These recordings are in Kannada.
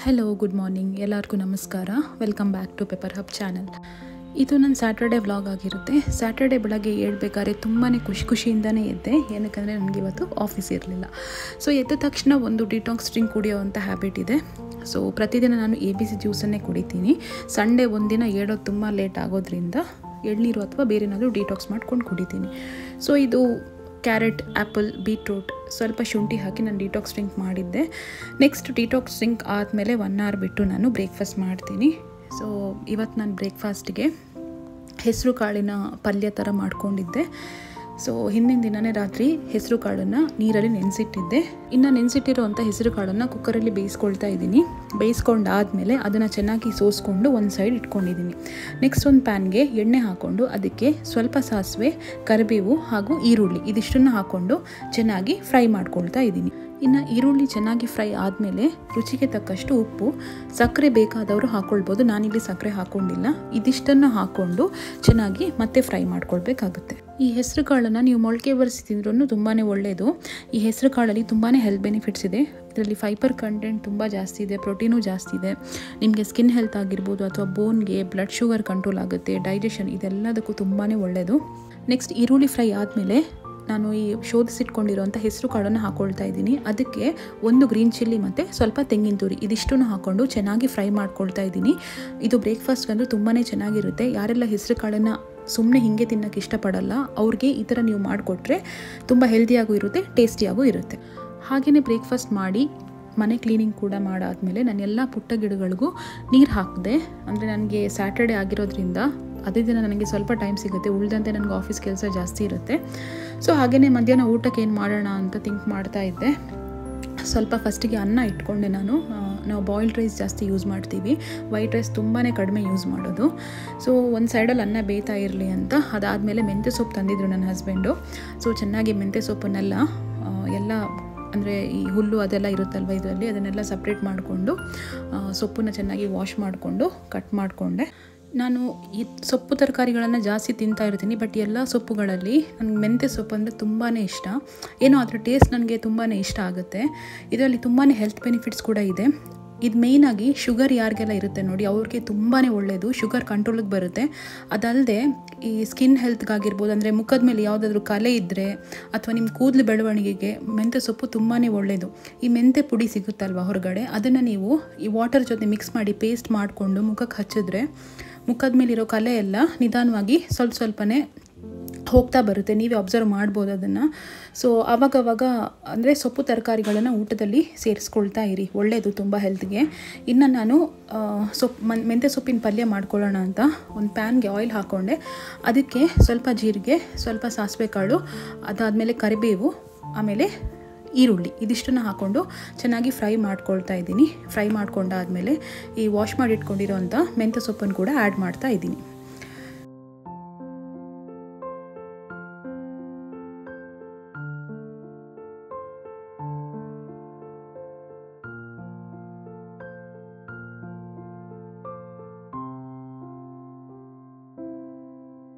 ಹಲೋ ಗುಡ್ ಮಾರ್ನಿಂಗ್ ಎಲ್ಲರಿಗೂ ನಮಸ್ಕಾರ. Welcome back to Pepper Hub channel. ಇದು ನನ್ನ ಸ್ಯಾಟರ್ಡೇ ವ್ಲಾಗ್ ಆಗಿರುತ್ತೆ. ಸ್ಯಾಟರ್ಡೇ ಬೆಳಗ್ಗೆ ಏಳಬೇಕಾದ್ರೆ ತುಂಬಾ ಖುಷಿಯಿಂದನೇ ಎದ್ದೆ, ಏನಕ್ಕೆ ನನಗೆ ಇವತ್ತು ಆಫೀಸ್ ಇರಲಿಲ್ಲ. ಸೊ ಎದ್ದ ತಕ್ಷಣ ಒಂದು ಡಿಟಾಕ್ಸ್ ಡ್ರಿಂಕ್ ಕುಡಿಯೋವಂಥ ಹ್ಯಾಬಿಟ್ ಇದೆ. ಸೊ ಪ್ರತಿದಿನ ನಾನು ABC ಜ್ಯೂಸನ್ನೇ ಕುಡಿತೀನಿ. ಸಂಡೇ ಒಂದಿನ ಏಳೋದು ತುಂಬ ಲೇಟ್ ಆಗೋದ್ರಿಂದ ಎಳ್ನೀರು ಅಥವಾ ಬೇರೆ ಏನಾದರೂ ಡಿಟಾಕ್ಸ್ ಮಾಡ್ಕೊಂಡು ಕುಡಿತೀನಿ. ಸೊ ಇದು ಕ್ಯಾರೆಟ್, ಆ್ಯಪಲ್, ಬೀಟ್ರೂಟ್, ಸ್ವಲ್ಪ ಶುಂಠಿ ಹಾಕಿ ನಾನು ಡಿಟಾಕ್ಸ್ ಡ್ರಿಂಕ್ ಮಾಡಿದ್ದೆ. ನೆಕ್ಸ್ಟ್ ಡಿಟಾಕ್ಸ್ ಡ್ರಿಂಕ್ ಆದಮೇಲೆ 1 ಅವರ್ ಬಿಟ್ಟು ನಾನು ಬ್ರೇಕ್ಫಾಸ್ಟ್ ಮಾಡ್ತೀನಿ. ಸೊ ಇವತ್ತು ನಾನು ಬ್ರೇಕ್ಫಾಸ್ಟಿಗೆ ಹೆಸರು ಕಾಳಿನ ಪಲ್ಯ ಥರ ಮಾಡ್ಕೊಂಡಿದ್ದೆ. ಸೊ ಹಿಂದಿನ ದಿನವೇ ರಾತ್ರಿ ಹೆಸರು ಕಾಳನ್ನು ನೀರಲ್ಲಿ ನೆನೆಸಿಟ್ಟಿದ್ದೆ. ಇನ್ನು ನೆನೆಸಿಟ್ಟಿರೋವಂಥ ಹೆಸರು ಕಾಳನ್ನು ಕುಕ್ಕರಲ್ಲಿ ಬೇಯಿಸ್ಕೊಳ್ತಾ ಇದ್ದೀನಿ. ಬೇಯಿಸ್ಕೊಂಡಾದಮೇಲೆ ಅದನ್ನು ಚೆನ್ನಾಗಿ ಸೋಸ್ಕೊಂಡು ಒಂದು ಸೈಡ್ ಇಟ್ಕೊಂಡಿದ್ದೀನಿ. ನೆಕ್ಸ್ಟ್ ಒಂದು ಪ್ಯಾನ್ಗೆ ಎಣ್ಣೆ ಹಾಕ್ಕೊಂಡು ಅದಕ್ಕೆ ಸ್ವಲ್ಪ ಸಾಸಿವೆ, ಕರಿಬೇವು ಹಾಗೂ ಈರುಳ್ಳಿ ಇದಿಷ್ಟನ್ನು ಹಾಕ್ಕೊಂಡು ಚೆನ್ನಾಗಿ ಫ್ರೈ ಮಾಡ್ಕೊಳ್ತಾ ಇದ್ದೀನಿ. ಇನ್ನು ಈರುಳ್ಳಿ ಚೆನ್ನಾಗಿ ಫ್ರೈ ಆದಮೇಲೆ ರುಚಿಗೆ ತಕ್ಕಷ್ಟು ಉಪ್ಪು, ಸಕ್ಕರೆ ಬೇಕಾದವರು ಹಾಕ್ಕೊಳ್ಬೋದು. ನಾನಿಲ್ಲಿ ಸಕ್ಕರೆ ಹಾಕ್ಕೊಂಡಿಲ್ಲ. ಇದಿಷ್ಟನ್ನು ಹಾಕ್ಕೊಂಡು ಚೆನ್ನಾಗಿ ಮತ್ತೆ ಫ್ರೈ ಮಾಡ್ಕೊಳ್ಬೇಕಾಗುತ್ತೆ. ಈ ಹೆಸರು ಕಾಳನ್ನು ನೀವು ಮೊಳಕೆ ಬರಿಸಿ ತಿಂದ್ರೂ ತುಂಬಾ ಒಳ್ಳೆಯದು. ಈ ಹೆಸರು ಕಾಳಲ್ಲಿ ತುಂಬಾ ಹೆಲ್ತ್ ಬೆನಿಫಿಟ್ಸ್ ಇದೆ. ಇದರಲ್ಲಿ ಫೈಬರ್ ಕಂಟೆಂಟ್ ತುಂಬ ಜಾಸ್ತಿ ಇದೆ, ಪ್ರೋಟೀನು ಜಾಸ್ತಿ ಇದೆ. ನಿಮಗೆ ಸ್ಕಿನ್ ಹೆಲ್ತ್ ಆಗಿರ್ಬೋದು ಅಥವಾ ಬೋನ್ಗೆ, ಬ್ಲಡ್ ಶುಗರ್ ಕಂಟ್ರೋಲ್ ಆಗುತ್ತೆ, ಡೈಜೆಷನ್ ಇದೆಲ್ಲದಕ್ಕೂ ತುಂಬಾ ಒಳ್ಳೆಯದು. ನೆಕ್ಸ್ಟ್ ಈರುಳ್ಳಿ ಫ್ರೈ ಆದಮೇಲೆ ನಾನು ಈ ಶೋಧಿಸಿಟ್ಕೊಂಡಿರೋಂಥ ಹೆಸರು ಕಾಳನ್ನು ಹಾಕ್ಕೊಳ್ತಾ ಇದ್ದೀನಿ. ಅದಕ್ಕೆ 1 ಗ್ರೀನ್ ಚಿಲ್ಲಿ ಮತ್ತು ಸ್ವಲ್ಪ ತೆಂಗಿನ ತುರಿ ಇದಿಷ್ಟನ್ನು ಹಾಕ್ಕೊಂಡು ಚೆನ್ನಾಗಿ ಫ್ರೈ ಮಾಡ್ಕೊಳ್ತಾ ಇದ್ದೀನಿ. ಇದು ಬ್ರೇಕ್ಫಾಸ್ಟ್ಗಂದ್ರೂ ತುಂಬಾ ಚೆನ್ನಾಗಿರುತ್ತೆ. ಯಾರೆಲ್ಲ ಹೆಸರು ಕಾಳನ್ನು ಸುಮ್ಮನೆ ಹೀಗೆ ತಿನ್ನೋಕ್ಕೆ ಇಷ್ಟಪಡಲ್ಲ ಅವ್ರಿಗೆ ಈ ಥರ ನೀವು ಮಾಡಿಕೊಟ್ರೆ ತುಂಬ ಹೆಲ್ದಿಯಾಗೂ ಇರುತ್ತೆ, ಟೇಸ್ಟಿಯಾಗೂ ಇರುತ್ತೆ. ಹಾಗೆಯೇ ಬ್ರೇಕ್ಫಾಸ್ಟ್ ಮಾಡಿ ಮನೆ ಕ್ಲೀನಿಂಗ್ ಕೂಡ ಮಾಡಾದಮೇಲೆ ನಾನು ಎಲ್ಲ ಪುಟ್ಟ ಗಿಡಗಳಿಗೂ ನೀರು ಹಾಕಿದೆ. ಅಂದರೆ ನನಗೆ ಸ್ಯಾಟರ್ಡೇ ಆಗಿರೋದ್ರಿಂದ ಅದೇ ದಿನ ನನಗೆ ಸ್ವಲ್ಪ ಟೈಮ್ ಸಿಗುತ್ತೆ, ಉಳಿದಂತೆ ನನಗೆ ಆಫೀಸ್ ಕೆಲಸ ಜಾಸ್ತಿ ಇರುತ್ತೆ. ಸೊ ಹಾಗೆಯೇ ಮಧ್ಯಾಹ್ನ ಊಟಕ್ಕೆ ಏನು ಮಾಡೋಣ ಅಂತ ಥಿಂಕ್ ಮಾಡ್ತಾ ಇದ್ದೆ. ಸ್ವಲ್ಪ ಫಸ್ಟಿಗೆ ಅನ್ನ ಇಟ್ಕೊಂಡೆ. ನಾವು ಬಾಯ್ಲ್ಡ್ ರೈಸ್ ಜಾಸ್ತಿ ಯೂಸ್ ಮಾಡ್ತೀವಿ, ವೈಟ್ ರೈಸ್ ತುಂಬಾ ಕಡಿಮೆ ಯೂಸ್ ಮಾಡೋದು. ಸೊ ಒಂದು ಸೈಡಲ್ಲಿ ಅನ್ನ ಬೇಯ್ತಾ ಇರಲಿ ಅಂತ ಅದಾದಮೇಲೆ ಮೆಂತ್ಯ ಸೊಪ್ಪು ತಂದಿದ್ರು ನನ್ನ ಹಸ್ಬೆಂಡು. ಸೊ ಚೆನ್ನಾಗಿ ಮೆಂತ್ಯ ಸೊಪ್ಪನ್ನೆಲ್ಲ ಎಲ್ಲ ಅಂದರೆ ಈ ಹುಲ್ಲು ಅದೆಲ್ಲ ಇರುತ್ತಲ್ವ ಇದರಲ್ಲಿ ಅದನ್ನೆಲ್ಲ ಸಪ್ರೇಟ್ ಮಾಡಿಕೊಂಡು ಸೊಪ್ಪನ್ನು ಚೆನ್ನಾಗಿ ವಾಶ್ ಮಾಡಿಕೊಂಡು ಕಟ್ ಮಾಡಿಕೊಂಡೆ. ನಾನು ಈ ಸೊಪ್ಪು ತರಕಾರಿಗಳನ್ನು ಜಾಸ್ತಿ ತಿಂತಾ ಇರ್ತೀನಿ, ಬಟ್ ಎಲ್ಲ ಸೊಪ್ಪುಗಳಲ್ಲಿ ನನಗೆ ಮೆಂತ್ಯ ಸೊಪ್ಪು ಅಂದರೆ ತುಂಬಾ ಇಷ್ಟ. ಏನೋ ಅದರ ಟೇಸ್ಟ್ ನನಗೆ ತುಂಬಾ ಇಷ್ಟ ಆಗುತ್ತೆ. ಇದರಲ್ಲಿ ತುಂಬಾ ಹೆಲ್ತ್ ಬೆನಿಫಿಟ್ಸ್ ಕೂಡ ಇದೆ. ಇದು ಮೇಯ್ನಾಗಿ ಶುಗರ್ ಯಾರಿಗೆಲ್ಲ ಇರುತ್ತೆ ನೋಡಿ ಅವ್ರಿಗೆ ತುಂಬಾ ಒಳ್ಳೆಯದು, ಶುಗರ್ ಕಂಟ್ರೋಲಿಗೆ ಬರುತ್ತೆ. ಅದಲ್ಲದೆ ಈ ಸ್ಕಿನ್ ಹೆಲ್ತ್ಗಾಗಿರ್ಬೋದು, ಅಂದರೆ ಮುಖದ ಮೇಲೆ ಯಾವುದಾದ್ರೂ ಕಲೆ ಇದ್ದರೆ ಅಥವಾ ನಿಮ್ಮ ಕೂದಲು ಬೆಳವಣಿಗೆಗೆ ಮೆಂತ್ಯ ಸೊಪ್ಪು ತುಂಬಾ ಒಳ್ಳೆಯದು. ಈ ಮೆಂತ್ಯ ಪುಡಿ ಸಿಗುತ್ತಲ್ವ ಹೊರಗಡೆ, ಅದನ್ನು ನೀವು ಈ ವಾಟರ್ ಜೊತೆ ಮಿಕ್ಸ್ ಮಾಡಿ ಪೇಸ್ಟ್ ಮಾಡಿಕೊಂಡು ಮುಖಕ್ಕೆ ಹಚ್ಚಿದ್ರೆ ಮುಖದ ಮೇಲಿರೋ ಕಲೆ ಎಲ್ಲ ನಿಧಾನವಾಗಿ ಸ್ವಲ್ಪನೇ ಹೋಗ್ತಾ ಬರುತ್ತೆ. ನೀವೇ ಅಬ್ಸರ್ವ್ ಮಾಡ್ಬೋದು ಅದನ್ನು. ಸೊ ಆವಾಗವಾಗ ಅಂದರೆ ಸೊಪ್ಪು ತರಕಾರಿಗಳನ್ನು ಊಟದಲ್ಲಿ ಸೇರಿಸ್ಕೊಳ್ತಾ ಇರಿ, ಒಳ್ಳೆಯದು ತುಂಬ ಹೆಲ್ತ್ಗೆ. ಇನ್ನು ನಾನು ಮೆಂತ್ಯ ಸೊಪ್ಪಿನ ಪಲ್ಯ ಮಾಡ್ಕೊಳ್ಳೋಣ ಅಂತ ಒಂದು ಪ್ಯಾನ್ಗೆ ಆಯಿಲ್ ಹಾಕ್ಕೊಂಡೆ. ಅದಕ್ಕೆ ಸ್ವಲ್ಪ ಜೀರಿಗೆ, ಸ್ವಲ್ಪ ಸಾಸಿವೆ ಕಾಳು, ಅದಾದಮೇಲೆ ಕರಿಬೇವು, ಆಮೇಲೆ ಈರುಳ್ಳಿ ಇದಿಷ್ಟನ್ನು ಹಾಕ್ಕೊಂಡು ಚೆನ್ನಾಗಿ ಫ್ರೈ ಮಾಡ್ಕೊಳ್ತಾ ಇದ್ದೀನಿ. ಫ್ರೈ ಮಾಡ್ಕೊಂಡಾದಮೇಲೆ ಈ ವಾಶ್ ಮಾಡಿ ಇಟ್ಕೊಂಡಿರೋಂಥ ಮೆಂತ್ಯ ಸೊಪ್ಪನ್ನು ಕೂಡ ಆ್ಯಡ್ ಮಾಡ್ತಾ ಇದ್ದೀನಿ.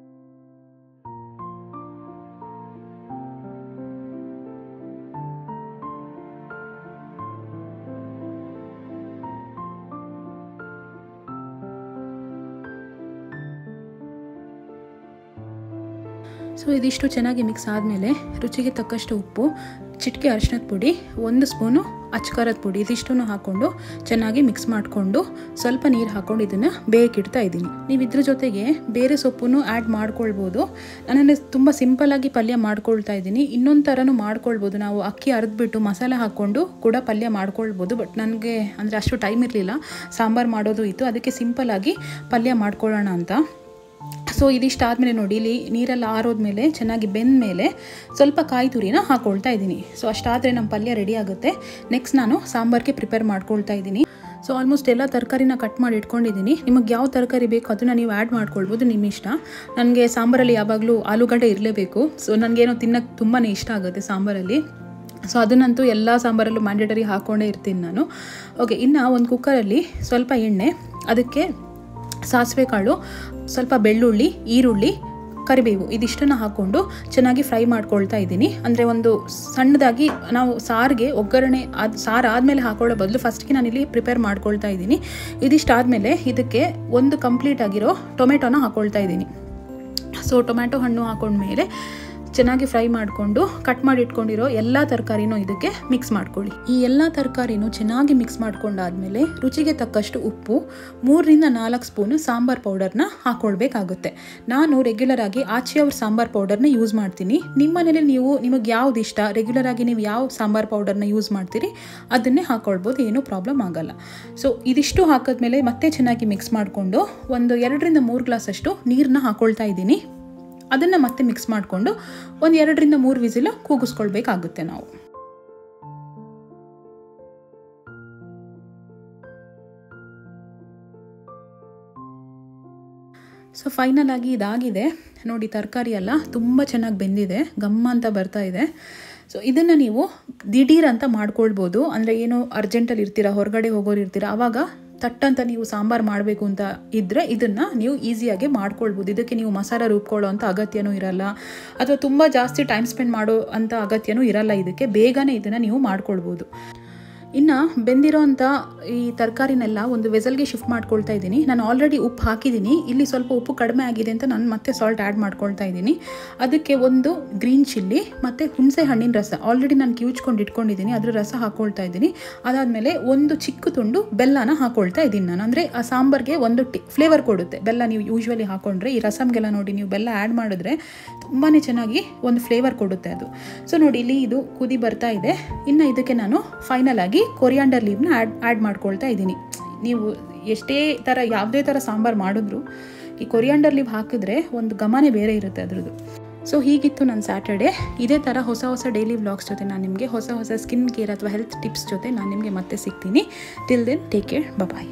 ಸೊ ಇದಿಷ್ಟು ಚೆನ್ನಾಗಿ ಮಿಕ್ಸ್ ಆದಮೇಲೆ ರುಚಿಗೆ ತಕ್ಕಷ್ಟು ಉಪ್ಪು, ಚಿಟಿಕೆ ಅರಿಶಿಣದ ಪುಡಿ, 1 ಸ್ಪೂನು ಅಚ್ಕಾರದ ಪುಡಿ ಇದಿಷ್ಟನ್ನು ಹಾಕ್ಕೊಂಡು ಚೆನ್ನಾಗಿ ಮಿಕ್ಸ್ ಮಾಡಿಕೊಂಡು ಸ್ವಲ್ಪ ನೀರು ಹಾಕ್ಕೊಂಡು ಇದನ್ನು ಬೇಯಕ್ಕಿಡ್ತಾ ಇದ್ದೀನಿ. ನೀವು ಇದ್ರ ಜೊತೆಗೆ ಬೇರೆ ಸೊಪ್ಪನ್ನು ಆ್ಯಡ್ ಮಾಡ್ಕೊಳ್ಬೋದು. ನಾನು ತುಂಬ ಸಿಂಪಲ್ಲಾಗಿ ಪಲ್ಯ ಮಾಡ್ಕೊಳ್ತಾ ಇದ್ದೀನಿ. ಇನ್ನೊಂದು ಥರನೂ ಮಾಡ್ಕೊಳ್ಬೋದು. ನಾವು ಅಕ್ಕಿ ಅರೆದ್ಬಿಟ್ಟು ಮಸಾಲೆ ಹಾಕ್ಕೊಂಡು ಕೂಡ ಪಲ್ಯ ಮಾಡ್ಕೊಳ್ಬೋದು. ಬಟ್ ನನಗೆ ಅಂದರೆ ಅಷ್ಟು ಟೈಮ್ ಇರಲಿಲ್ಲ, ಸಾಂಬಾರು ಮಾಡೋದು ಇತ್ತು, ಅದಕ್ಕೆ ಸಿಂಪಲ್ಲಾಗಿ ಪಲ್ಯ ಮಾಡ್ಕೊಳ್ಳೋಣ ಅಂತ. ಸೊ ಇದಿಷ್ಟು ಆದಮೇಲೆ ನೋಡಿ, ಇಲ್ಲಿ ನೀರೆಲ್ಲ ಆರೋದ್ಮೇಲೆ ಚೆನ್ನಾಗಿ ಬೆಂದ ಮೇಲೆ ಸ್ವಲ್ಪ ಕಾಯಿ ತುರಿನ ಹಾಕ್ಕೊಳ್ತಾ ಇದ್ದೀನಿ. ಸೊ ಅಷ್ಟಾದರೆ ನಮ್ಮ ಪಲ್ಯ ರೆಡಿ ಆಗುತ್ತೆ. ನೆಕ್ಸ್ಟ್ ನಾನು ಸಾಂಬಾರಿಗೆ ಪ್ರಿಪೇರ್ ಮಾಡ್ಕೊಳ್ತಾ ಇದ್ದೀನಿ. ಸೊ ಆಲ್ಮೋಸ್ಟ್ ಎಲ್ಲ ತರಕಾರಿನ ಕಟ್ ಮಾಡಿ ಇಟ್ಕೊಂಡಿದ್ದೀನಿ. ನಿಮಗೆ ಯಾವ ತರಕಾರಿ ಬೇಕು ಅದನ್ನು ನೀವು ಆ್ಯಡ್ ಮಾಡ್ಕೊಳ್ಬೋದು, ನಿಮ್ಮ ಇಷ್ಟ. ನನಗೆ ಸಾಂಬಾರಲ್ಲಿ ಯಾವಾಗಲೂ ಆಲೂಗಡ್ಡೆ ಇರಲೇಬೇಕು. ಸೊ ನನಗೇನೋ ತಿನ್ನೋಕ್ಕೆ ತುಂಬಾ ಇಷ್ಟ ಆಗುತ್ತೆ ಸಾಂಬಾರಲ್ಲಿ. ಸೊ ಅದನ್ನಂತೂ ಎಲ್ಲ ಸಾಂಬಾರಲ್ಲೂ ಮ್ಯಾಂಡೇಟರಿ ಹಾಕ್ಕೊಂಡೇ ಇರ್ತೀನಿ ನಾನು. ಓಕೆ, ಇನ್ನು ಒಂದು ಕುಕ್ಕರಲ್ಲಿ ಸ್ವಲ್ಪ ಎಣ್ಣೆ, ಅದಕ್ಕೆ ಸಾಸಿವೆ ಕಾಳು, ಸ್ವಲ್ಪ ಬೆಳ್ಳುಳ್ಳಿ, ಈರುಳ್ಳಿ, ಕರಿಬೇವು ಇದಿಷ್ಟನ್ನು ಹಾಕ್ಕೊಂಡು ಚೆನ್ನಾಗಿ ಫ್ರೈ ಮಾಡ್ಕೊಳ್ತಾ ಇದ್ದೀನಿ. ಅಂದರೆ ಒಂದು ಸಣ್ಣದಾಗಿ ನಾವು ಸಾರಿಗೆ ಒಗ್ಗರಣೆ ಸಾರು ಆದಮೇಲೆ ಹಾಕೊಳ್ಳೋ ಬದಲು ಫಸ್ಟ್ಗೆ ನಾನಿಲ್ಲಿ ಪ್ರಿಪೇರ್ ಮಾಡ್ಕೊಳ್ತಾ ಇದ್ದೀನಿ. ಇದಿಷ್ಟಾದಮೇಲೆ ಇದಕ್ಕೆ ಒಂದು ಕಂಪ್ಲೀಟ್ ಆಗಿರೋ ಟೊಮೆಟೊನ ಹಾಕ್ಕೊಳ್ತಾ ಇದ್ದೀನಿ. ಸೊ ಟೊಮ್ಯಾಟೊ ಹಣ್ಣು ಹಾಕೊಂಡ್ಮೇಲೆ ಚೆನ್ನಾಗಿ ಫ್ರೈ ಮಾಡಿಕೊಂಡು ಕಟ್ ಮಾಡಿ ಇಟ್ಕೊಂಡಿರೋ ಎಲ್ಲ ತರಕಾರಿನೂ ಇದಕ್ಕೆ ಮಿಕ್ಸ್ ಮಾಡ್ಕೊಳ್ಳಿ. ಈ ಎಲ್ಲ ತರಕಾರಿನೂ ಚೆನ್ನಾಗಿ ಮಿಕ್ಸ್ ಮಾಡ್ಕೊಂಡಾದ್ಮೇಲೆ ರುಚಿಗೆ ತಕ್ಕಷ್ಟು ಉಪ್ಪು, 3 ರಿಂದ 4 ಸ್ಪೂನು ಸಾಂಬಾರ್ ಪೌಡರ್ನ ಹಾಕ್ಕೊಳ್ಬೇಕಾಗುತ್ತೆ. ನಾನು ರೆಗ್ಯುಲರ್ ಆಗಿ ಆಚೆಯವ್ರ ಸಾಂಬಾರ್ ಪೌಡರ್ನ ಯೂಸ್ ಮಾಡ್ತೀನಿ. ನಿಮ್ಮ ಮನೇಲಿ ನಿಮಗೆ ಯಾವ್ದು ಇಷ್ಟ, ರೆಗ್ಯುಲರ್ ಆಗಿ ನೀವು ಯಾವ ಸಾಂಬಾರ್ ಪೌಡರ್ನ ಯೂಸ್ ಮಾಡ್ತೀರಿ ಅದನ್ನೇ ಹಾಕ್ಕೊಳ್ಬೋದು, ಏನೂ ಪ್ರಾಬ್ಲಮ್ ಆಗಲ್ಲ. ಸೊ ಇದಿಷ್ಟು ಹಾಕಿದ್ಮೇಲೆ ಮತ್ತೆ ಚೆನ್ನಾಗಿ ಮಿಕ್ಸ್ ಮಾಡಿಕೊಂಡು ಒಂದು 2 ರಿಂದ 3 ಗ್ಲಾಸ್ ಅಷ್ಟು ನೀರನ್ನ ಹಾಕ್ಕೊಳ್ತಾ ಇದ್ದೀನಿ. ಅದನ್ನು ಮತ್ತೆ ಮಿಕ್ಸ್ ಮಾಡಿಕೊಂಡು ಒಂದು 2 ರಿಂದ 3 ವಿಸಿಲು ಕೂಗಿಸ್ಕೊಳ್ಬೇಕಾಗುತ್ತೆ ನಾವು. ಸೊ ಫೈನಲ್ ಆಗಿ ಇದಾಗಿದೆ ನೋಡಿ. ತರಕಾರಿ ಎಲ್ಲ ತುಂಬ ಚೆನ್ನಾಗಿ ಬೆಂದಿದೆ, ಗಮ್ಮ ಅಂತ ಬರ್ತಾ ಇದೆ. ಸೊ ಇದನ್ನು ನೀವು ದಿಢೀರ್ ಅಂತ ಮಾಡ್ಕೊಳ್ಬೋದು. ಅಂದರೆ ಏನೋ ಅರ್ಜೆಂಟಲ್ಲಿ ಇರ್ತೀರಾ, ಹೊರಗಡೆ ಹೋಗೋರು ಇರ್ತೀರಾ, ಆವಾಗ ತಟ್ಟಂತ ನೀವು ಸಾಂಬಾರು ಮಾಡಬೇಕು ಅಂತ ಇದ್ದರೆ ಇದನ್ನು ನೀವು ಈಸಿಯಾಗಿ ಮಾಡ್ಕೊಳ್ಬೋದು. ಇದಕ್ಕೆ ನೀವು ಮಸಾಲ ರುಬ್ಕೊಳ್ಳೋ ಅಂಥ ಅಗತ್ಯನೂ ಇರಲ್ಲ, ಅಥವಾ ತುಂಬ ಜಾಸ್ತಿ ಟೈಮ್ ಸ್ಪೆಂಡ್ ಮಾಡೋ ಅಂಥ ಅಗತ್ಯನೂ ಇರಲ್ಲ. ಇದಕ್ಕೆ ಬೇಗನೆ ಇದನ್ನು ನೀವು ಮಾಡ್ಕೊಳ್ಬೋದು. ಇನ್ನು ಬೆಂದಿರೋ ಅಂಥ ಈ ತರಕಾರಿನೆಲ್ಲ ಒಂದು ವೆಸಲ್ಗೆ ಶಿಫ್ಟ್ ಮಾಡ್ಕೊಳ್ತಾ ಇದ್ದೀನಿ. ನಾನು ಆಲ್ರೆಡಿ ಉಪ್ಪು ಹಾಕಿದ್ದೀನಿ. ಇಲ್ಲಿ ಸ್ವಲ್ಪ ಉಪ್ಪು ಕಡಿಮೆ ಆಗಿದೆ ಅಂತ ನಾನು ಮತ್ತೆ ಸಾಲ್ಟ್ ಆ್ಯಡ್ ಮಾಡ್ಕೊಳ್ತಾ ಇದ್ದೀನಿ. ಅದಕ್ಕೆ ಒಂದು ಗ್ರೀನ್ ಚಿಲ್ಲಿ ಮತ್ತು ಹುಣಸೆ ಹಣ್ಣಿನ ರಸ ಆಲ್ರೆಡಿ ನಾನು ಕಿವುಚ್ಕೊಂಡು ಇಟ್ಕೊಂಡಿದ್ದೀನಿ, ಅದರ ರಸ ಹಾಕ್ಕೊಳ್ತಾ ಇದ್ದೀನಿ. ಅದಾದಮೇಲೆ ಒಂದು ಚಿಕ್ಕ ತುಂಡು ಬೆಲ್ಲನ ಹಾಕ್ಕೊಳ್ತಾ ಇದ್ದೀನಿ ನಾನು. ಅಂದರೆ ಆ ಸಾಂಬಾರಿಗೆ ಒಂದು ಫ್ಲೇವರ್ ಕೊಡುತ್ತೆ ಬೆಲ್ಲ. ನೀವು ಯೂಶ್ವಲಿ ಹಾಕ್ಕೊಂಡ್ರೆ ಈ ರಸಮ್ಗೆಲ್ಲ ನೋಡಿ ನೀವು ಬೆಲ್ಲ ಆ್ಯಡ್ ಮಾಡಿದ್ರೆ ತುಂಬಾ ಚೆನ್ನಾಗಿ ಒಂದು ಫ್ಲೇವರ್ ಕೊಡುತ್ತೆ ಅದು. ಸೊ ನೋಡಿ ಇಲ್ಲಿ ಇದು ಕುದಿ ಬರ್ತಾ ಇದೆ. ಇನ್ನು ಇದಕ್ಕೆ ನಾನು ಫೈನಲ್ ಆಗಿ ಕೊರಿಯಾಂಡರ್ ಲೀವ್ನ ಆ್ಯಡ್ ಮಾಡ್ಕೊಳ್ತಾ ಇದ್ದೀನಿ. ನೀವು ಎಷ್ಟೇ ಥರ ಯಾವುದೇ ಥರ ಸಾಂಬಾರು ಮಾಡಿದ್ರು ಈ ಕೊರಿಯಾಂಡರ್ ಲೀವ್ ಹಾಕಿದ್ರೆ ಒಂದು ಘಮನೇ ಬೇರೆ ಇರುತ್ತೆ ಅದರದ್ದು. ಸೊ ಹೀಗಿತ್ತು ನನ್ನ ಸ್ಯಾಟರ್ಡೇ. ಇದೇ ಥರ ಹೊಸ ಡೈಲಿ ವ್ಲಾಗ್ಸ್ ಜೊತೆ ನಾನು ನಿಮಗೆ ಹೊಸ ಸ್ಕಿನ್ ಕೇರ್ ಅಥವಾ ಹೆಲ್ತ್ ಟಿಪ್ಸ್ ಜೊತೆ ನಾನು ನಿಮಗೆ ಮತ್ತೆ ಸಿಗ್ತೀನಿ. ಟಿಲ್ ದೆನ್ ಟೇಕ್ ಕೇರ್, ಬಾಯ್.